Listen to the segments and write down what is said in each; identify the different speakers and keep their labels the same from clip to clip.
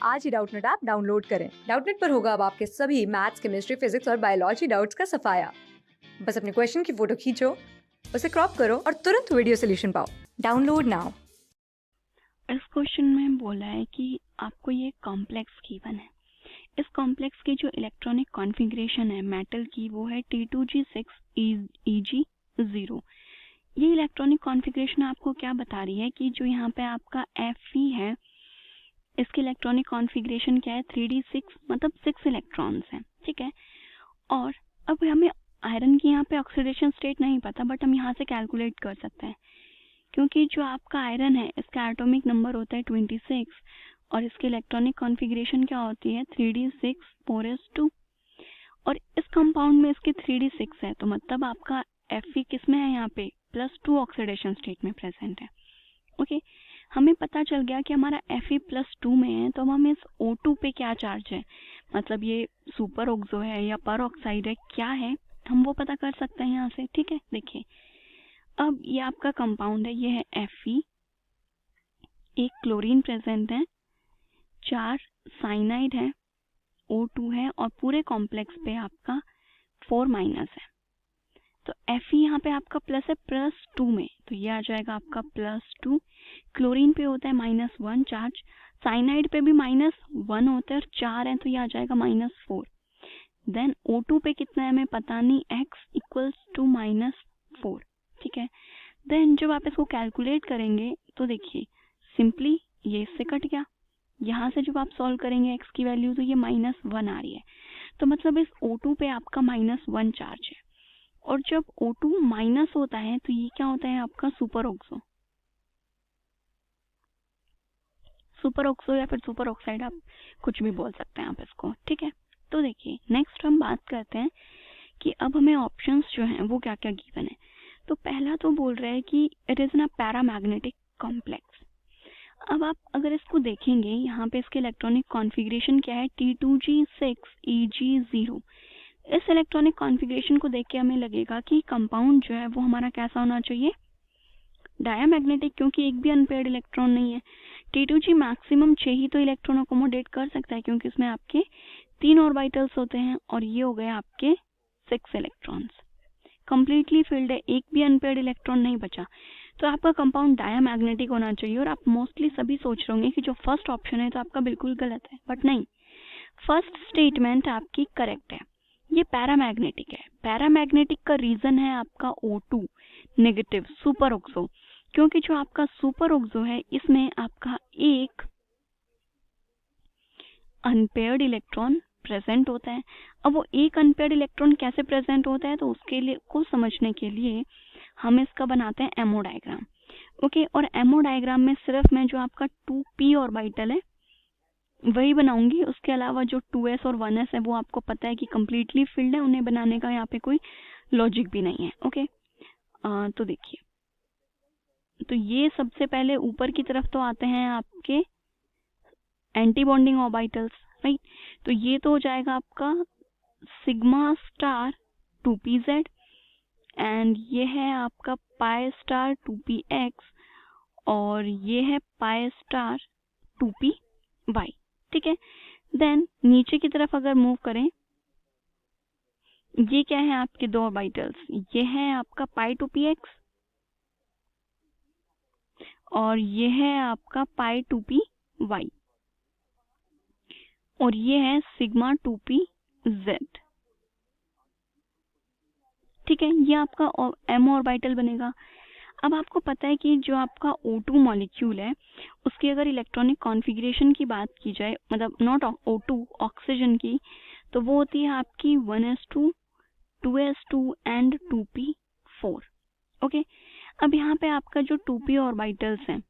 Speaker 1: आज ही Doubtnut app download करें। Doubtnut पर होगा अब आपके सभी मैथ्स, केमिस्ट्री, फिजिक्स और बायोलॉजी डाउट्स का सफाया। बस अपने क्वेश्चन की फोटो खींचो, उसे क्रॉप करो और तुरंत वीडियो सोल्यूशन पाओ। Download now.
Speaker 2: इस क्वेश्चन में बोला है कि आपको ये कॉम्प्लेक्स की गिवन है। इस कॉम्प्लेक्स की जो इलेक्ट्रॉनिक कॉन्फ़िगरेशन है मेटल की वो है T2G6Eg0। ये इलेक्ट्रॉनिक कॉन्फ़िगरेशन आपको क्या बता रही है कि जो यहाँ पे आपका Fe है इसकी इलेक्ट्रॉनिक कॉन्फ़िगरेशन क्या है 3d6 मतलब 6 इलेक्ट्रॉन्स हैं, ठीक है। और अब हमें आयरन की यहाँ पे ऑक्सीडेशन स्टेट नहीं पता बट हम यहाँ से कैलकुलेट कर सकते हैं क्योंकि जो आपका आयरन है इसका एटॉमिक नंबर होता है 26 और इसकी इलेक्ट्रॉनिक कॉन्फ़िगरेशन क्या होती है 3d6 4s2 और इस कंपाउंड में इसकी 3d6 है तो मतलब आपका Fe किस में है यहाँ पे +2 ऑक्सीडेशन स्टेट में प्रेजेंट है। ओके, हमें पता चल गया कि हमारा Fe +2 में है तो अब हम इस O2 पे क्या चार्ज है मतलब ये सुपर ऑक्सो है या पर ऑक्साइड है क्या है हम वो पता कर सकते हैं यहाँ से, ठीक है। देखिए अब ये आपका कंपाउंड है, ये है Fe, एक क्लोरीन प्रेजेंट है, 4 साइनाइड है, O2 है और पूरे कॉम्प्लेक्स पे आपका 4 माइनस है। तो Fe यहाँ पे आपका प्लस है +2 में तो ये आ जाएगा आपका +2। क्लोरीन पे होता है -1 चार्ज, साइनाइड पे भी -1 होता है और 4 है तो ये आ जाएगा -4। देन O2 पे कितना है हमें पता नहीं, x इक्वल्स टू -4, ठीक है। देन जब आप इसको कैलकुलेट करेंगे तो देखिए सिंपली ये इससे कट गया, यहाँ से जब आप सॉल्व करेंगे x की वैल्यू तो ये -1 आ रही है तो मतलब इस O2 पे आपका -1 चार्ज है और जब O2 माइनस होता है तो ये क्या होता है आपका सुपर ऑक्सो, सुपर ऑक्सो या फिर सुपर ऑक्साइड आप कुछ भी बोल सकते हैं आप इसको, ठीक है। तो देखिए नेक्स्ट हम बात करते हैं कि अब हमें ऑप्शंस जो हैं वो क्या क्या गिवन है। तो पहला तो बोल रहा है कि इट इज ना पैरामैग्नेटिक कॉम्प्लेक्स। अब आप अगर इसको देखेंगे यहाँ पे इसके इलेक्ट्रॉनिक कॉन्फ़िगरेशन क्या है T2G6Eg0। इस इलेक्ट्रॉनिक कॉन्फ़िगरेशन को देख के हमें लगेगा कि कंपाउंड जो है वो हमारा कैसा होना चाहिए, डायमैग्नेटिक, क्योंकि एक भी अनपेयर्ड इलेक्ट्रॉन नहीं है। T2G मैक्सिमम 6 ही तो इलेक्ट्रॉन अकोमोडेट कर सकता है क्योंकि इसमें आपके 3 ऑर्बिटल्स होते हैं और ये हो गए आपके 6 इलेक्ट्रॉन्स, कंप्लीटली फिल्ड है, एक भी अनपेयर्ड इलेक्ट्रॉन नहीं बचा। तो आपका कंपाउंड डायमैग्नेटिक होना चाहिए और आप मोस्टली सभी सोच रहे होंगे कि जो फर्स्ट ऑप्शन है तो आपका बिल्कुल गलत है, बट नहीं, फर्स्ट स्टेटमेंट आपकी करेक्ट है, ये पैरामैग्नेटिक है। पैरामैग्नेटिक का रीजन है आपका O2 नेगेटिव सुपर ऑक्सो, क्योंकि जो आपका सुपर ऑक्सो है इसमें आपका एक अनपेयर्ड इलेक्ट्रॉन प्रेजेंट होता है। अब वो एक अनपेयर्ड इलेक्ट्रॉन कैसे प्रेजेंट होता है तो उसके लिए को समझने के लिए हम इसका बनाते हैं एमओ डायग्राम। ओके, और एमओ डायग्राम में सिर्फ मैं जो आपका 2p ऑर्बिटल है वही बनाऊंगी, उसके अलावा जो 2s और 1s है वो आपको पता है कि कंप्लीटली फिल्ड है, उन्हें बनाने का यहाँ पे कोई लॉजिक भी नहीं है। ओके, तो देखिए तो ये सबसे पहले ऊपर की तरफ तो आते हैं आपके एंटी बॉन्डिंग ऑर्बिटल्स, राइट। तो ये तो हो जाएगा आपका सिग्मा स्टार 2pz एंड ये है आपका पाई स्टार 2px और ये है पाई स्टार 2py, ठीक है। देन नीचे की तरफ अगर मूव करें, ये क्या है आपके दो ऑर्बिटल्स, ये है आपका पाई 2px और ये है आपका पाई 2py और ये है सिग्मा 2pz, ठीक है। ये आपका m ऑर्बिटल बनेगा। अब आपको पता है कि जो आपका O2 मॉलिक्यूल है उसकी अगर इलेक्ट्रॉनिक कॉन्फ़िगरेशन की बात की जाए, मतलब नॉट O2 ऑक्सीजन की, तो वो होती है आपकी 1s2 2s2 and 2p4। Okay, अब यहाँ पे आपका जो 2p ऑर्बिटल्स हैं,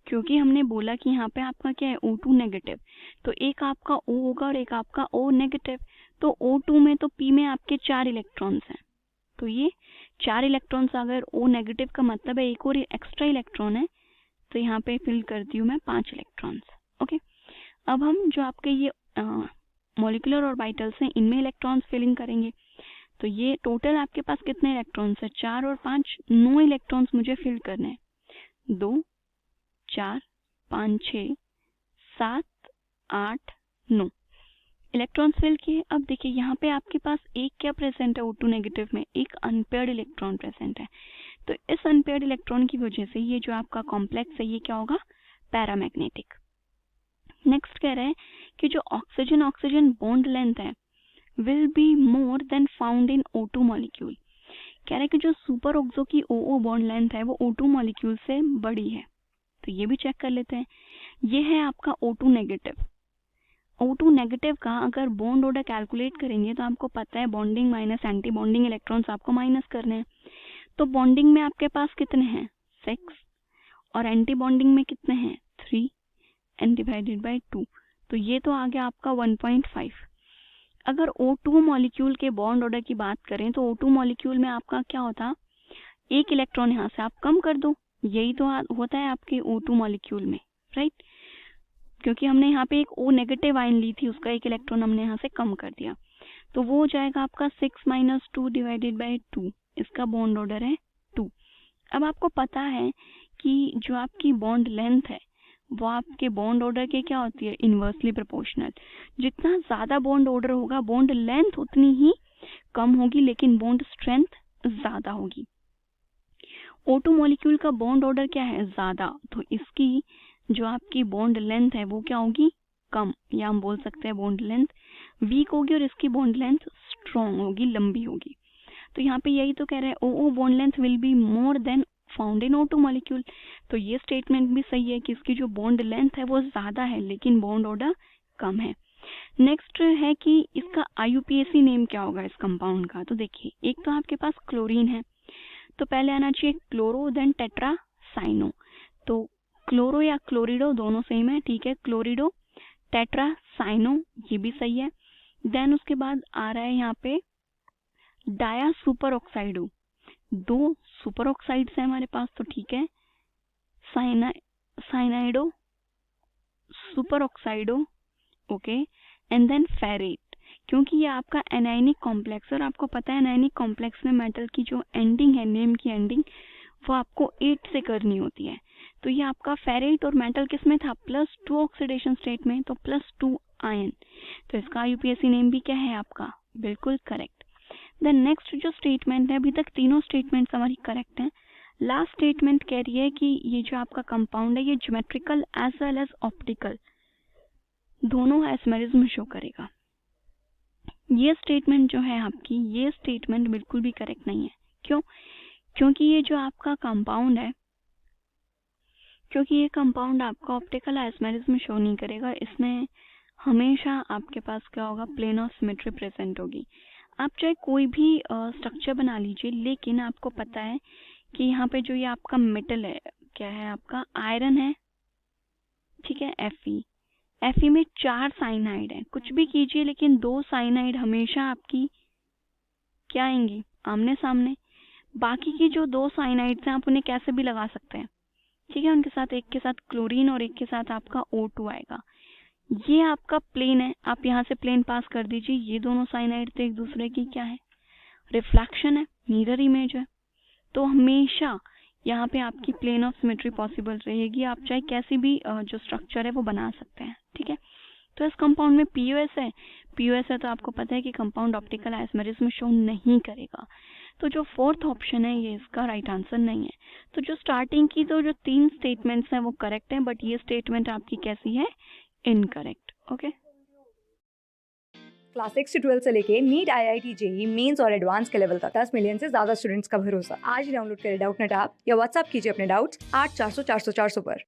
Speaker 2: क्योंकि हमने बोला कि यहाँ पे आपका क्या है O2 नेगेटिव, तो एक आपका O होगा और एक आपका O नेगेटिव। तो O2 में तो p में आपके 4 इलेक्ट्रॉन्स हैं, तो ये 4 इलेक्ट्रॉन्स अगर O नेगेटिव का मतलब है एक और एक्स्ट्रा इलेक्ट्रॉन है, तो यहाँ पे फिल करती हूँ मैं 5 इलेक्ट्रॉन्स। ओके, अब हम जो आपके ये मॉलिक्यूलर ऑर्बिटल्स हैं इनमें इलेक्ट्रॉन्स फिलिंग करेंगे। तो ये टोटल आपके पास कितने इलेक्ट्रॉन्स है, 4 और 5, 9 इलेक्ट्रॉन्स मुझे फिल करने हैं। 2 4 5 6 7 8 9 इलेक्ट्रॉन्स फिल किए। अब देखिए यहाँ पे आपके पास एक क्या प्रेजेंट है O2 नेगेटिव में, एक अनपेयर्ड इलेक्ट्रॉन प्रेजेंट है। तो इस अनपेयर्ड इलेक्ट्रॉन की वजह से ये जो आपका कॉम्प्लेक्स है ये क्या होगा, पैरामैग्नेटिक। नेक्स्ट कह रहे हैं कि जो ऑक्सीजन ऑक्सीजन बॉन्ड लेंथ है will be more than found in O2 molecule. कह रहे हैं कि जो सुपर ऑक्सो की OO बॉन्ड लेंथ है वो O2 मॉलिक्यूल से बड़ी है। तो ये भी चेक कर लेते हैं। ये है आपका O2 नेगेटिव। O2 नेगेटिव का अगर बॉन्ड ऑर्डर कैलकुलेट करेंगे तो आपको पता है bonding minus anti bonding electrons आपको माइनस करने हैं। तो बॉन्डिंग में आपके पास कितने हैं 6 और एंटी बॉन्डिंग में कितने हैं 3 एंड डिवाइडेड बाय 2। तो ये तो आ गया आपका 1.5। अगर O2 मॉलिक्यूल के बॉन्ड ऑर्डर की बात करें तो O2 मॉलिक्यूल में आपका क्या होता, एक इलेक्ट्रॉन यहाँ से आप कम कर दो, यही तो होता है आपके O2 मॉलिक्यूल में, राइट। क्योंकि हमने यहाँ पे एक O नेगेटिव आयन ली थी, उसका एक इलेक्ट्रॉन हमने यहाँ से कम कर दिया, तो वो हो जाएगा आपका 6 - 2 डिवाइडेड बाय 2। इसका बॉन्ड ऑर्डर है 2। अब आपको पता है कि जो आपकी बॉन्ड लेंथ है वो आपके बॉन्ड ऑर्डर के क्या होती है, इनवर्सली प्रोपोर्शनल। जितना ज्यादा बॉन्ड ऑर्डर होगा बॉन्ड लेंथ उतनी ही कम होगी, लेकिन बॉन्ड स्ट्रेंथ ज्यादा होगी। O2 मॉलिक्यूल का बॉन्ड ऑर्डर क्या है, ज्यादा, तो इसकी जो आपकी बॉन्ड लेंथ है वो क्या होगी, कम, या हम बोल सकते हैं बॉन्ड लेंथ वीक होगी और इसकी बॉन्ड लेंथ स्ट्रॉन्ग होगी, लंबी होगी। तो यहाँ पे यही तो कह रहे हैं OO bond length will be more than found in O2 molecule. तो ये स्टेटमेंट भी सही है कि इसकी जो बॉन्ड लेंथ है वो ज्यादा है लेकिन बॉन्ड ऑर्डर कम है। नेक्स्ट है कि इसका IUPAC नेम क्या होगा इस कंपाउंड का। तो देखिए एक तो आपके पास क्लोरीन है, तो पहले आना चाहिए क्लोरो देन टेट्रासाइनो। तो क्लोरो या क्लोरिडो दोनों सेम है, ठीक है, क्लोरिडो टेट्रासाइनो ये भी सही है। देन उसके बाद आ रहा है यहाँ पे डाया सुपर ऑक्साइडो, 2 सुपर ऑक्साइड्स है हमारे पास, तो ठीक है, cyanido superoxido, okay, and then ferrate, क्योंकि ये आपका एनायनिक कॉम्प्लेक्स और आपको पता है एनायनिक कॉम्प्लेक्स में मेटल की जो एंडिंग है, नेम की एंडिंग, वो आपको 8 से करनी होती है। तो ये आपका फेरेट और मेटल किस में था, +2 ऑक्सीडेशन स्टेट में, तो +2 आयन। तो इसका IUPAC नेम भी क्या है आपका, बिल्कुल करेक्ट। देन नेक्स्ट जो स्टेटमेंट है, अभी तक तीनों स्टेटमेंट्स हमारी करेक्ट हैं। लास्ट स्टेटमेंट कह रही है कि ये जो आपका कंपाउंड है ये geometrical as well as optical दोनों आइसोमेरिज्म शो करेगा। ये स्टेटमेंट जो है आपकी, ये स्टेटमेंट बिल्कुल भी करेक्ट नहीं है। क्यों? क्योंकि ये जो आपका कंपाउंड है, क्योंकि ये कंपाउंड आपका ऑप्टिकल आइसोमेरिज्म शो नहीं करेगा, इसमें हमेशा आपके पास क्या होगा, प्लेन ऑफ सिमेट्री प्रेजेंट होगी। आप चाहे कोई भी स्ट्रक्चर बना लीजिए, लेकिन आपको पता है कि यहाँ पे जो ये आपका मेटल है, क्या है आपका, आयरन है, ठीक है, Fe में 4 साइनाइड है। कुछ भी कीजिए लेकिन 2 साइनाइड हमेशा आपकी क्या आएंगी, आमने सामने। बाकी की जो 2 साइनाइड्स हैं आप उन्हें कैसे भी लगा सकते हैं, ठीक है, उनके साथ एक के साथ क्लोरीन और एक के साथ आपका O2 आएगा। ये आपका प्लेन है, आप यहाँ से प्लेन पास कर दीजिए, ये दोनों साइनाइड तो एक दूसरे की क्या है, रिफ्लेक्शन है, मिरर इमेज है। तो हमेशा यहाँ पे आपकी प्लेन ऑफ सिमेट्री पॉसिबल रहेगी, आप चाहे कैसी भी जो स्ट्रक्चर है वो बना सकते हैं, ठीक है। तो इस कंपाउंड में POS है तो आपको पता है कि कंपाउंड ऑप्टिकल आइसोमेरिज्म शो नहीं करेगा। तो जो 4th ऑप्शन है ये इसका राइट आंसर नहीं है। तो जो स्टार्टिंग की तो जो 3 स्टेटमेंट्स हैं वो करेक्ट हैं, बट ये स्टेटमेंट आपकी कैसी है, इनकरेक्ट, ओके।
Speaker 1: क्लास 6 से 12 से लेके नीट, IIT, JEE मेंस और एडवांस के लेवल तक 10 मिलियन से ज्यादा स्टूडेंट्स का भरोसा। आज ही डाउनलोड करें डाउटनेट ऐप या व्हाट्सएप कीजिए अपने डाउट्स 8400 400 400 पर।